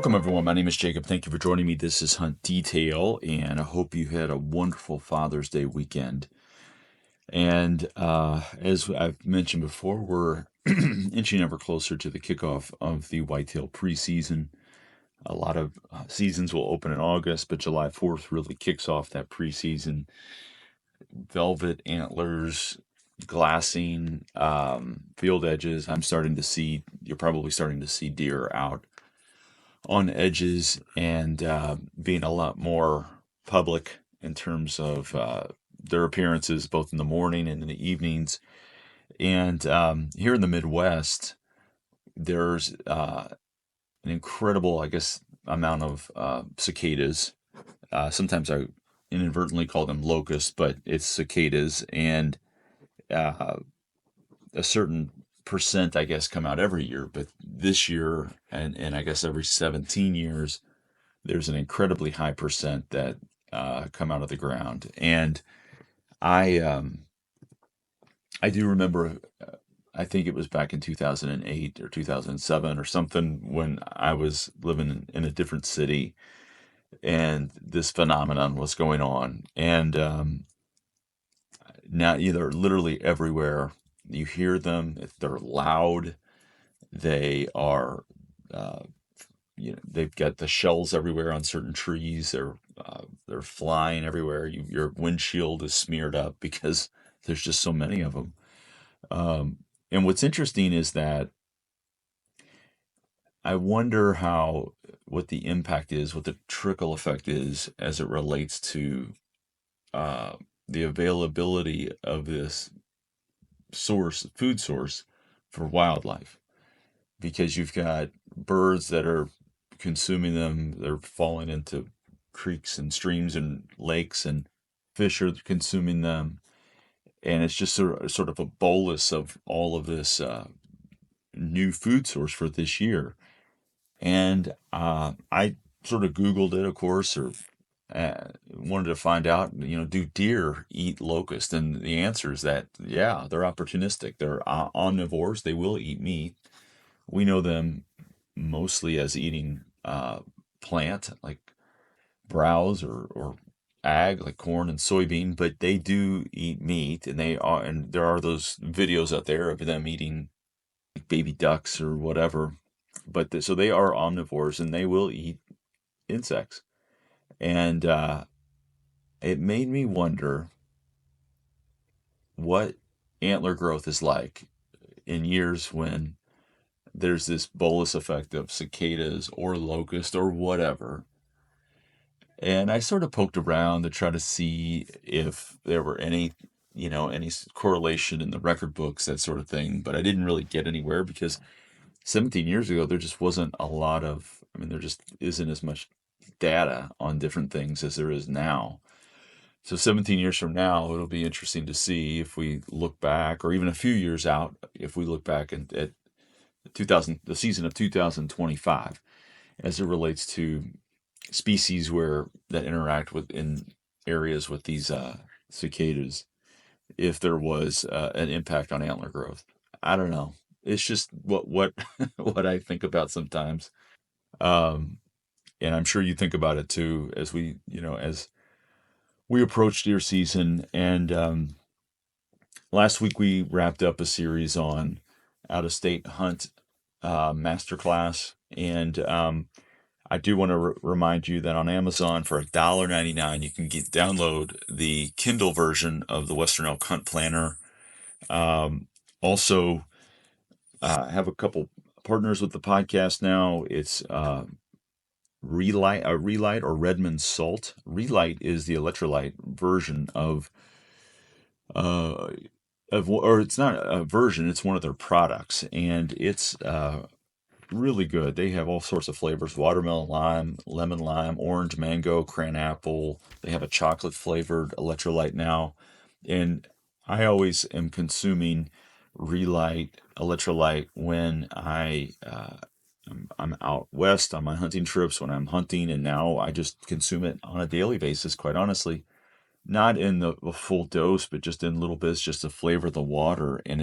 Welcome, everyone. My name is Jacob. Thank you for joining me. This is Hunt Detail, and I hope you had a wonderful Father's Day weekend. And as I've mentioned before, we're inching ever closer to the kickoff of the whitetail preseason. A lot of seasons will open in August, but July 4th really kicks off that preseason. Velvet antlers, glassing, field edges. You're probably starting to see deer out on edges and being a lot more public in terms of their appearances, both in the morning and in the evenings. And here in the Midwest, there's an incredible, I guess, amount of cicadas. Sometimes I inadvertently call them locusts, but it's cicadas, and a certain percent, I guess, come out every year. But this year, and I guess every 17 years, there's an incredibly high percent that come out of the ground. And I I do remember, I think it was back in 2008 or 2007 or something, when I was living in a different city and this phenomenon was going on. And now they're literally everywhere. You hear them. They're loud. They are, uh, they've got the shells everywhere on certain trees. They're flying everywhere. Your windshield is smeared up because there's just so many of them. And what's interesting is that I wonder what the impact is, what the trickle effect is as it relates to uh, the availability of this food source for wildlife. Because you've got birds that are consuming them, they're falling into creeks and streams and lakes, and fish are consuming them. And it's just sort of a bolus of all of this new food source for this year. And I sort of Googled it, of course, or wanted to find out, do deer eat locust? And the answer is that, yeah, they're opportunistic. They're omnivores. They will eat meat. We know them mostly as eating plant, like browse or ag, like corn and soybean, but they do eat meat, and there are those videos out there of them eating like baby ducks or whatever. But so they are omnivores and they will eat insects. And it made me wonder what antler growth is like in years when there's this bolus effect of cicadas or locust or whatever. And I sort of poked around to try to see if there were any correlation in the record books, that sort of thing. But I didn't really get anywhere because 17 years ago, there just wasn't a lot of, there just isn't as much data on different things as there is now. So 17 years from now, it'll be interesting to see if we look back, or even a few years out, if we look back at the season of 2025, as it relates to species that interact in areas with these cicadas, if there was an impact on antler growth. I don't know. It's just what what I think about sometimes, um, and I'm sure you think about it too, as we approach deer season. And last week we wrapped up a series on out of state hunt masterclass, and I do want to remind you that on Amazon for $1.99 you can download the Kindle version of the Western Elk Hunt Planner. Also, have a couple partners with the podcast now. It's Relight or Redmond Salt. Relight is the electrolyte version uh, or it's not a version, it's one of their products, and it's really good. They have all sorts of flavors: watermelon lime, lemon lime, orange mango, cran apple. They have a chocolate flavored electrolyte now. And I always am consuming Relight electrolyte when I'm out west on my hunting trips, when I'm hunting, and now I just consume it on a daily basis, quite honestly. Not in the full dose, but just in little bits, just to flavor the water. And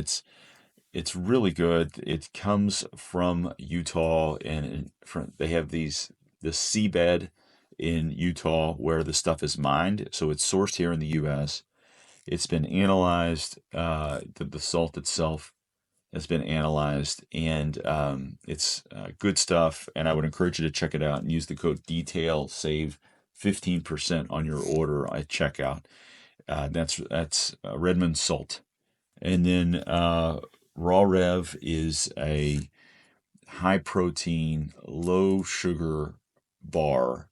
it's really good. It comes from Utah, and they have the seabed in Utah where the stuff is mined. So it's sourced here in the U.S. It's been analyzed. The salt itself has been analyzed, and it's good stuff. And I would encourage you to check it out and use the code DETAIL, save 15% on your order at checkout. That's Redmond salt. And then Raw Rev is a high protein, low sugar bar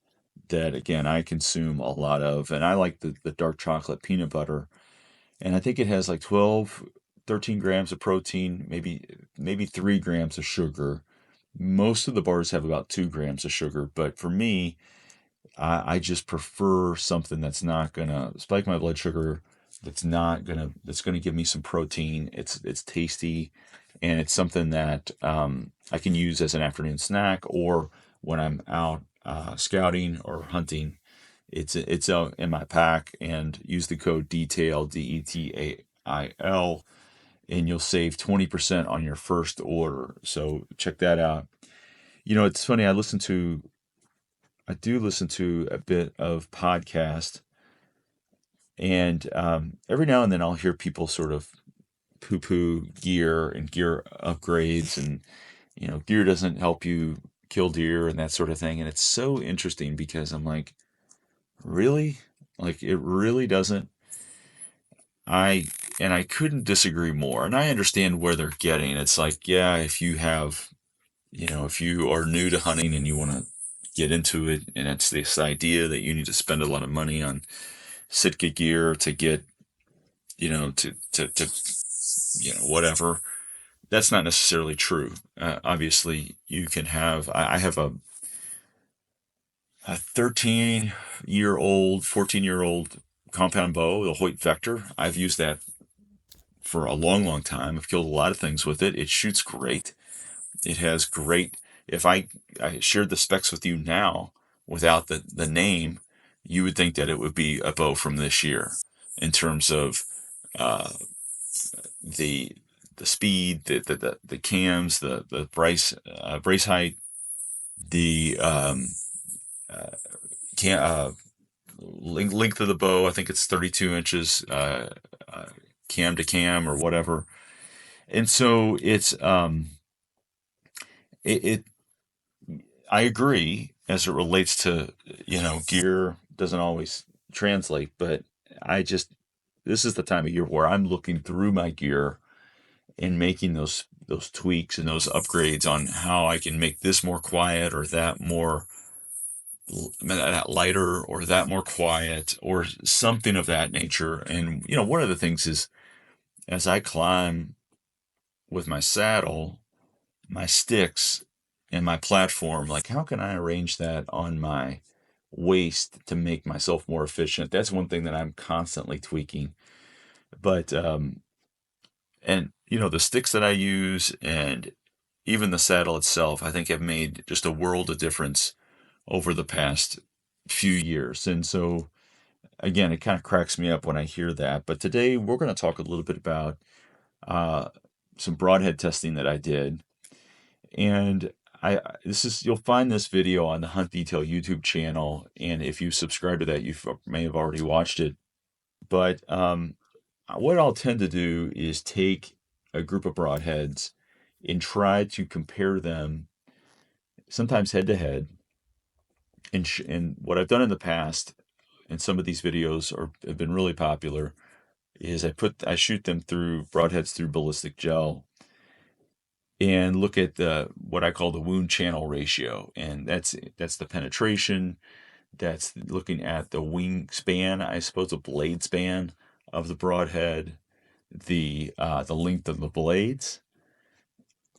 that, again, I consume a lot of. And I like the dark chocolate peanut butter. And I think it has like 12, 13 grams of protein, maybe 3 grams of sugar. Most of the bars have about 2 grams of sugar. But for me, I just prefer something that's not gonna spike my blood sugar. That's gonna give me some protein. It's tasty, and it's something that I can use as an afternoon snack or when I'm out scouting or hunting. It's in my pack, and use the code DETAIL, DETAIL, and you'll save 20% on your first order. So check that out. It's funny. I do listen to a bit of podcast, and every now and then I'll hear people sort of poo-poo gear and gear upgrades, and gear doesn't help you kill deer and that sort of thing. And it's so interesting because I'm like, really? Like, it really doesn't. I couldn't disagree more. And I understand where they're getting. It's like, yeah, if you are new to hunting and you want to get into it, and it's this idea that you need to spend a lot of money on Sitka gear to get, whatever. That's not necessarily true. Obviously, you can have. I have a 13-year-old, 14-year-old compound bow, the Hoyt Vector. I've used that for a long, long time. I've killed a lot of things with it. It shoots great. It has great. If I shared the specs with you now without the name, you would think that it would be a bow from this year in terms of uh, the the speed, the cams, the brace height, the cam, length of the bow. I think it's 32 inches cam to cam or whatever. And so it I agree as it relates to, gear doesn't always translate, but I just, this is the time of year where I'm looking through my gear and making those tweaks and those upgrades on how I can make this more quiet or that lighter or that more quiet or something of that nature. And, one of the things is as I climb with my saddle, my sticks, and my platform, like how can I arrange that on my waist to make myself more efficient? That's one thing that I'm constantly tweaking. But and the sticks that I use and even the saddle itself, I think have made just a world of difference over the past few years. And so again, it kind of cracks me up when I hear that. But today we're going to talk a little bit about uh, some broadhead testing that I did. And you'll find this video on the Hunt Detail YouTube channel, and if you subscribe to that, you may have already watched it. But what I'll tend to do is take a group of broadheads and try to compare them, sometimes head to head. And what I've done in the past, and some of these videos have been really popular, is I shoot them through broadheads through ballistic gel and look at what I call the wound channel ratio, and that's the penetration. That's looking at the wingspan, I suppose, the blade span of the broadhead, the length of the blades,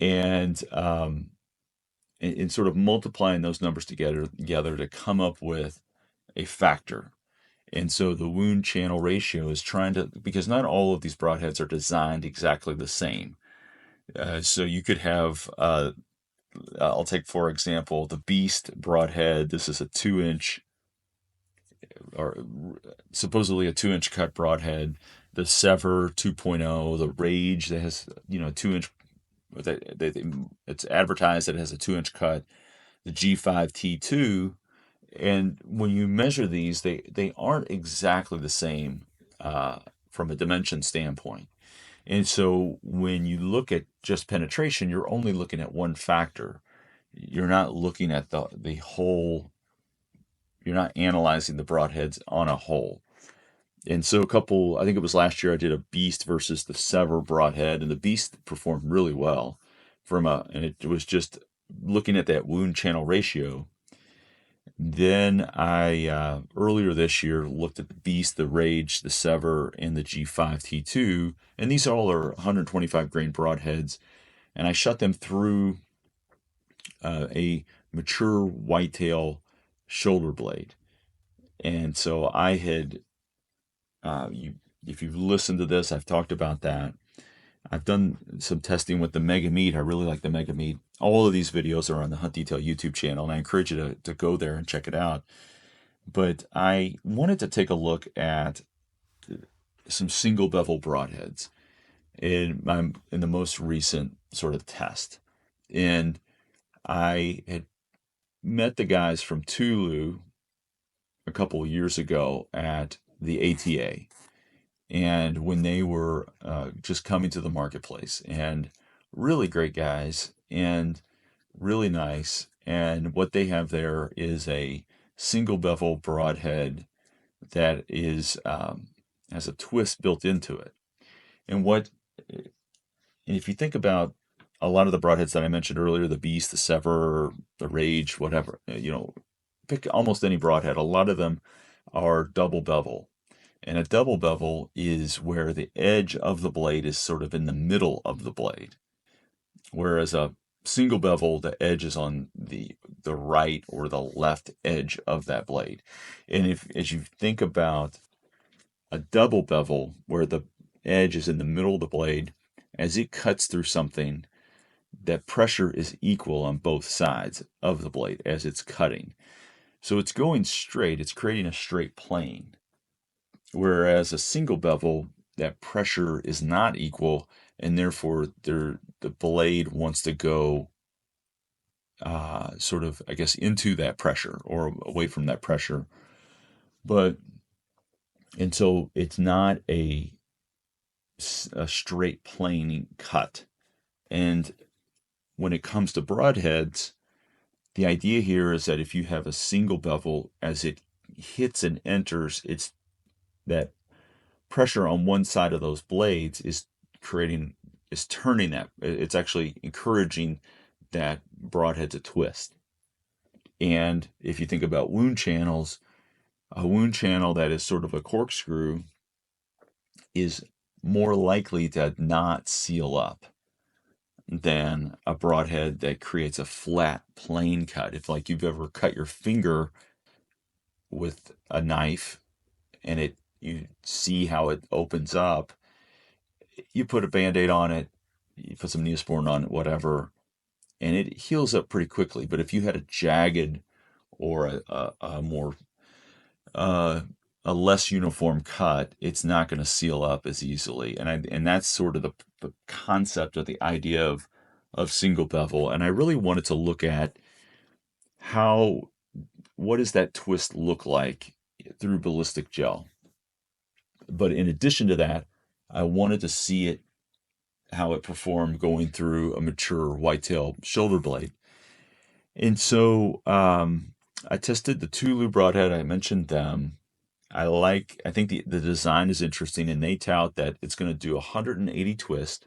and sort of multiplying those numbers together to come up with a factor. And so the wound channel ratio is because not all of these broadheads are designed exactly the same. So you could have, I'll take, for example, the Beast broadhead. This is a 2-inch, or supposedly a 2-inch cut broadhead. The Sever 2.0, the Rage that has, 2-inch it's advertised that it has a 2-inch cut, the G5T2, and when you measure these, they aren't exactly the same from a dimension standpoint. And so when you look at just penetration, you're only looking at one factor. You're not looking at the whole. You're not analyzing the broadheads on a whole. And so I think it was last year, I did a Beast versus the Sever broadhead, and the Beast performed really well and it was just looking at that wound channel ratio. Then I earlier this year looked at the Beast, the Rage, the Sever, and the G5T2, and these all are 125 grain broadheads, and I shut them through a mature whitetail shoulder blade. And so I had, if you've listened to this, I've talked about that. I've done some testing with the Mega Meat. I really like the Mega Meat. All of these videos are on the Hunt Detail YouTube channel, and I encourage you to go there and check it out. But I wanted to take a look at some single bevel broadheads in the most recent sort of test. And I had met the guys from Toulou a couple of years ago at the ATA, and when they were just coming to the marketplace, and really great guys and really nice. And what they have there is a single bevel broadhead that is has a twist built into it. And if you think about a lot of the broadheads that I mentioned earlier, the Beast, the Sever, the Rage, whatever, pick almost any broadhead. A lot of them are double bevel. And a double bevel is where the edge of the blade is sort of in the middle of the blade. Whereas a single bevel, the edge is on the right or the left edge of that blade. And as you think about a double bevel, where the edge is in the middle of the blade, as it cuts through something, that pressure is equal on both sides of the blade as it's cutting. So it's going straight, it's creating a straight plane. Whereas a single bevel, that pressure is not equal, and therefore the blade wants to go sort of, I guess, into that pressure or away from that pressure. And so it's not a straight plane cut. And when it comes to broadheads, the idea here is that if you have a single bevel, as it hits and enters, it's that pressure on one side of those blades is turning that. It's actually encouraging that broadhead to twist. And if you think about wound channels, a wound channel that is sort of a corkscrew is more likely to not seal up than a broadhead that creates a flat plane cut. If like you've ever cut your finger with a knife and you see how it opens up, you put a Band-Aid on it, you put some Neosporin on it, whatever, and it heals up pretty quickly. But if you had a jagged or a more a less uniform cut, it's not going to seal up as easily. And that's sort of the concept or the idea of single bevel. And I really wanted to look at what does that twist look like through ballistic gel. But in addition to that, I wanted to see how it performed going through a mature whitetail shoulder blade. And so I tested the Toulou broadhead. I mentioned them. I think the design is interesting, and they tout that it's going to do 180 twist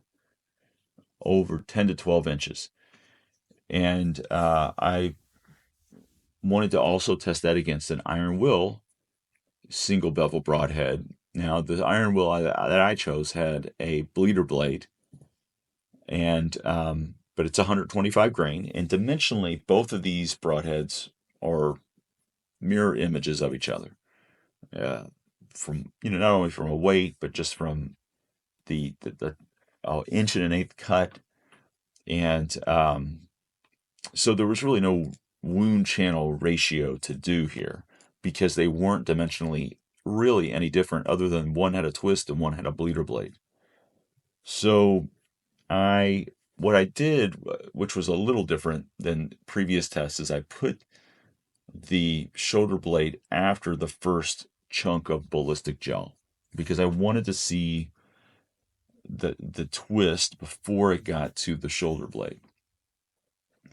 over 10 to 12 inches. And I wanted to also test that against an Iron Will single bevel broadhead. Now, the Iron Will that I chose had a bleeder blade, and but it's 125 grain, and dimensionally, both of these broadheads are mirror images of each other. From not only from a weight, but just from the inch and an eighth cut, and so there was really no wound channel ratio to do here because they weren't dimensionally really any different, other than one had a twist and one had a bleeder blade. So I what I did, which was a little different than previous tests, is I put the shoulder blade after the first chunk of ballistic gel because I wanted to see the twist before it got to the shoulder blade.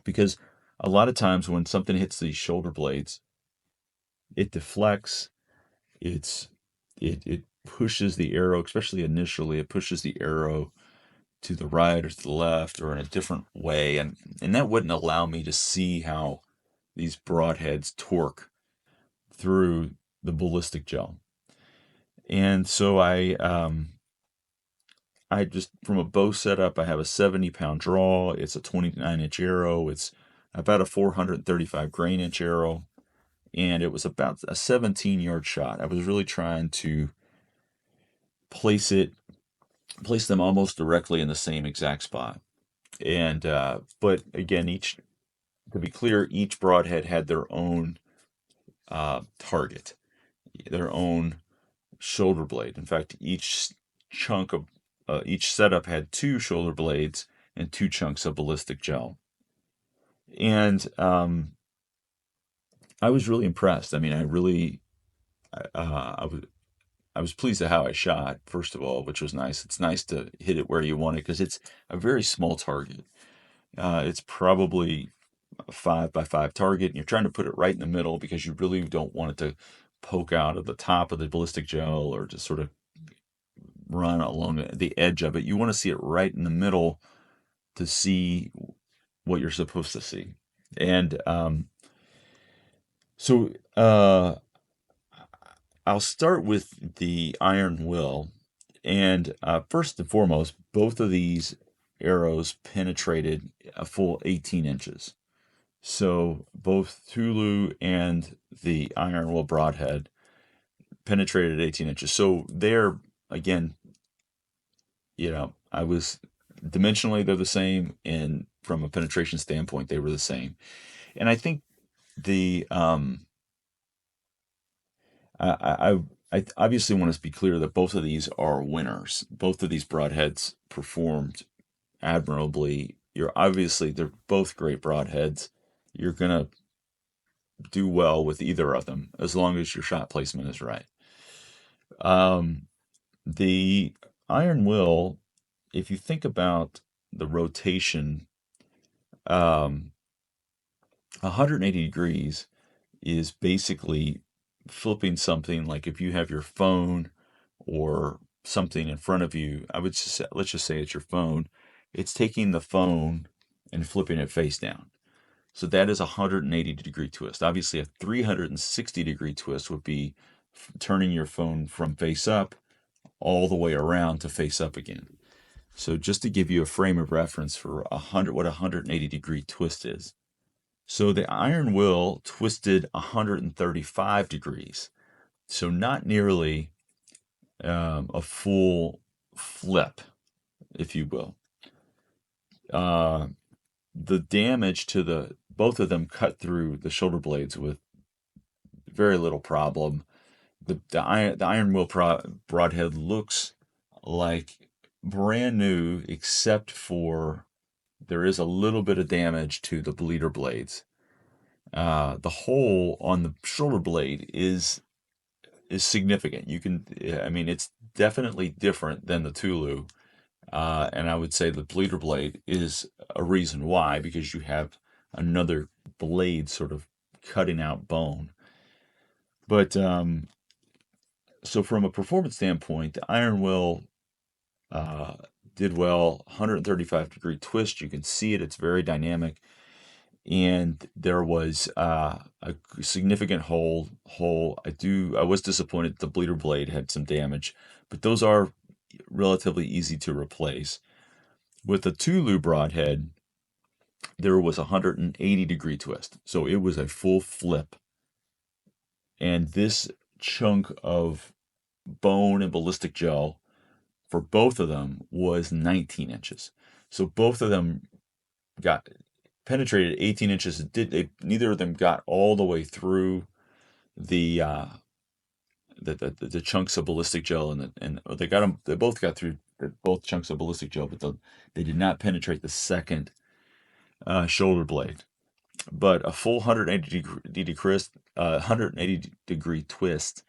Because a lot of times when something hits these shoulder blades, it deflects, it pushes the arrow, especially initially, it pushes the arrow to the right or to the left or in a different way, and that wouldn't allow me to see how these broadheads torque through the ballistic gel. And so I just, from a bow setup, I have a 70-pound draw. It's a 29-inch arrow. It's about a 435 grain inch arrow, and it was about a 17-yard shot. I was really trying to place them almost directly in the same exact spot. And but again, to be clear, each broadhead had their own target, their own shoulder blade. In fact, each setup had two shoulder blades and two chunks of ballistic gel. And I was really impressed. I mean, I was pleased at how I shot, first of all, which was nice. It's nice to hit it where you want it because it's a very small target. It's probably a 5x5 target, and you're trying to put it right in the middle because you really don't want it to poke out of the top of the ballistic gel or just sort of run along the edge of it. You want to see it right in the middle to see what you're supposed to see. And so I'll start with the iron will. And first and foremost, both of these arrows penetrated a full 18 inches. So both Toulou and the iron will broadhead penetrated 18 inches. So they're, again, I was dimensionally, they're the same. And from a penetration standpoint, they were the same. And I think the, I obviously want to be clear that both of these are winners. Both of these broadheads performed admirably. They're both great broadheads. You're going to do well with either of them as long as your shot placement is right. The iron will, if you think about the rotation, 180 degrees is basically flipping something. Like if you have your phone or something in front of you, let's just say it's your phone. It's taking the phone and flipping it face down. So that is a 180-degree twist. Obviously, a 360-degree twist would be turning your phone from face up all the way around to face up again. So just to give you a frame of reference for what a 180-degree twist is. So the iron will twisted 135 degrees. So not nearly a full flip, if you will. The damage to both of them cut through the shoulder blades with very little problem. The iron will broadhead looks like brand new, except for there is a little bit of damage to the bleeder blades. The hole on the shoulder blade is significant. It's definitely different than the Toulou. And I would say the bleeder blade is a reason why, because you have another blade sort of cutting out bone. But so from a performance standpoint, the iron will did well. 135-degree twist. You can see it. It's very dynamic. And there was a significant hole. I was disappointed the bleeder blade had some damage, but those are relatively easy to replace. With the Toulou broadhead, there was a 180-degree twist, so it was a full flip. And this chunk of bone and ballistic gel for both of them was 19 inches. So both of them got penetrated 18 inches. Neither of them got all the way through the chunks of ballistic gel, and they both got through both chunks of ballistic gel, but they did not penetrate the second shoulder blade. But a full 180 degree twist,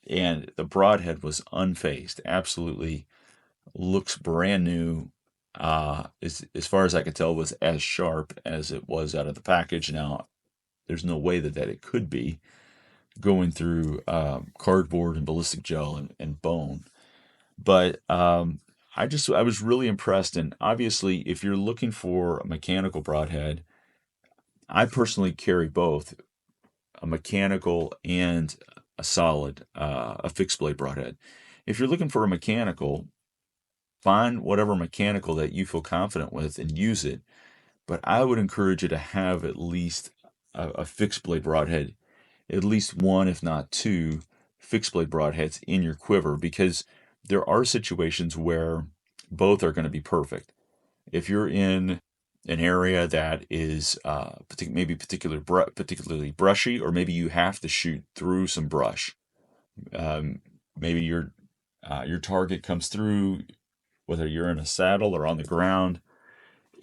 and the broadhead was unfazed. Absolutely looks brand new. As far as I could tell, was as sharp as it was out of the package. Now, there's no way that it could be going through cardboard and ballistic gel and bone. But I was really impressed. And obviously, if you're looking for a mechanical broadhead, I personally carry both a mechanical and a solid, a fixed blade broadhead. If you're looking for a mechanical, find whatever mechanical that you feel confident with and use it. But I would encourage you to have at least a fixed blade broadhead, at least one, if not two, fixed blade broadheads in your quiver, because there are situations where both are going to be perfect. If you're in an area that is maybe particularly brushy, or maybe you have to shoot through some brush, maybe your target comes through, whether you're in a saddle or on the ground,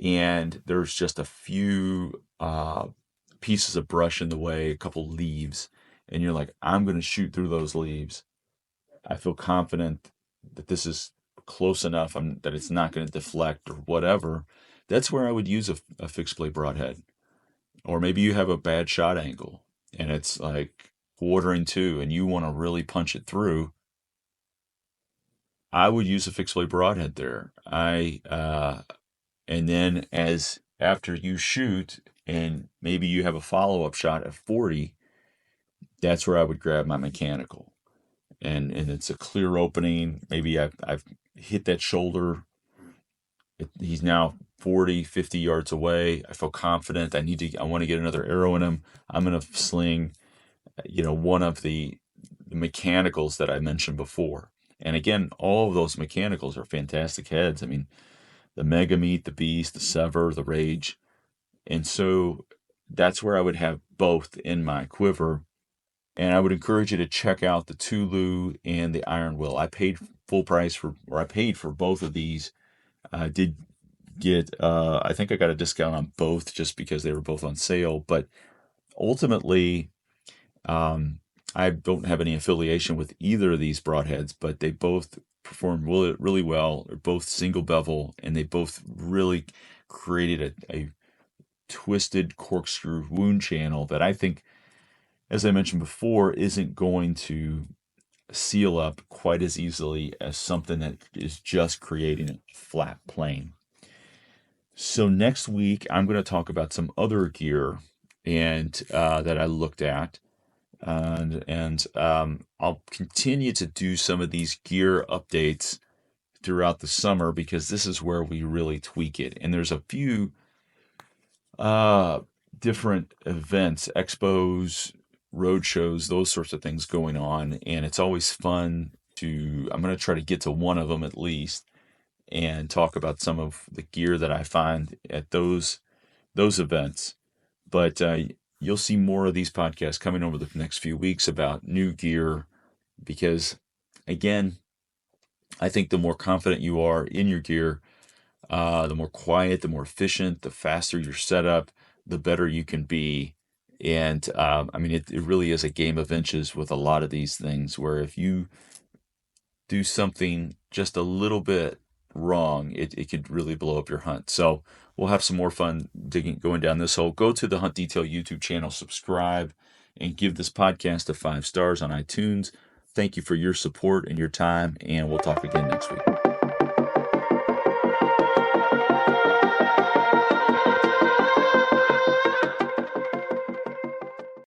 and there's just a few pieces of brush in the way, a couple leaves, and you're like, I'm going to shoot through those leaves. I feel confident that this is close enough, that it's not going to deflect or whatever. That's where I would use a fixed blade broadhead. Or maybe you have a bad shot angle and it's like quartering to, and you want to really punch it through. I would use a fixed blade broadhead there. And then after you shoot and maybe you have a follow-up shot at 40, that's where I would grab my mechanical. And it's a clear opening. Maybe I've hit that shoulder. He's now 40, 50 yards away. I feel confident. I want to get another arrow in him. I'm going to sling, one of the mechanicals that I mentioned before. And again, all of those mechanicals are fantastic heads. I mean, the Mega Meat, the Beast, the Sever, the Rage. And so that's where I would have both in my quiver. And I would encourage you to check out the Toulou and the Iron Will. I paid full price I paid for both of these. I did get, I think I got a discount on both just because they were both on sale. But ultimately, I don't have any affiliation with either of these broadheads, but they both performed really, really well. They're both single bevel, and they both really created a twisted corkscrew wound channel that I think, as I mentioned before, isn't going to seal up quite as easily as something that is just creating a flat plane. So next week, I'm going to talk about some other gear and that I looked at. And I'll continue to do some of these gear updates throughout the summer, because this is where we really tweak it. And there's a few different events, expos, road shows, those sorts of things going on, and it's always fun I'm going to try to get to one of them at least and talk about some of the gear that I find at those events. But you'll see more of these podcasts coming over the next few weeks about new gear, because again, I think the more confident you are in your gear, the more quiet, the more efficient, the faster your setup, the better you can be. And it really is a game of inches with a lot of these things, where if you do something just a little bit wrong, it could really blow up your hunt. So we'll have some more fun going down this hole. Go to the Hunt Detail YouTube channel, subscribe, and give this podcast a 5 stars on iTunes. Thank you for your support and your time, and we'll talk again next week.